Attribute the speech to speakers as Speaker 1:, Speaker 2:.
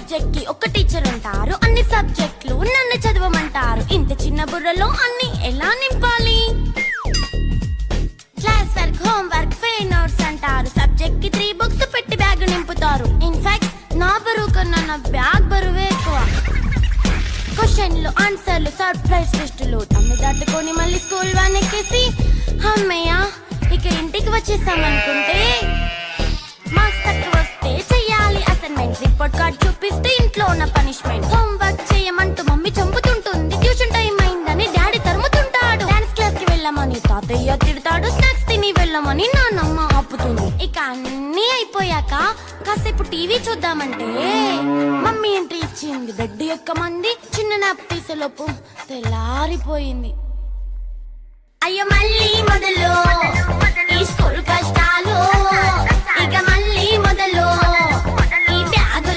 Speaker 1: Subject కి ఒక teacher ఉంటారు, అన్ని సబ్జెక్టులు నన్ను చదవమంటారు. ఇంత చిన్న బుర్రలో అన్ని ఎలా నింపాలి? Class work, home work, fair notes అంటారు. సబ్జెక్ట్ కి 3 బుక్స్ పెట్టి బ్యాగ్ నింపుతారు. ఇన్ఫాక్ట్ నా బరువు కన్నా నా బ్యాగ్ బరువే ఎక్కువ. క్వశ్చన్లు, ఆన్సర్లు, సర్ప్రైజ్ టెస్టులు తమ్మి దాటుకొని మళ్ళీ స్కూల్ వ్యాన్ ఎక్కేసి అమ్మయ్య ఇక ఇంటికి వచ్చేసామనుకుంటే మార్క్స్ తక్కువ వస్తే చెయ్యాలి అసైన్మెంట్. రిపోర్ట్ కార్డ్ చూపిస్తే ఇంట్లో ఉన్న పనిష్మెంట్. హోమ్ వర్క్ చేయమంటూ మమ్మీ చంపుతుంటుంది. ట్యూషన్ టైం అయిందని డాడీ తరుముతుంటాడు. డాన్స్ క్లాస్ కి వెళ్ళమని తాతయ్య తిడతాడు. స్నాక్స్ తిని వెళ్ళమని నాన్నమ్మ ఆపుతుంది. ఇక అన్నీ అయిపోయాక కాసేపు టీవీ చూద్దామంటే మమ్మీ ఎంట్రీ ఇచ్చింది. బెడ్ ఎక్కమంది. చిన్న నాప్ తీసేలోపు తెల్లారిపోయింది. అయ్యో మళ్ళీ మొదలు ఈ స్కూల్ కష్టాలు.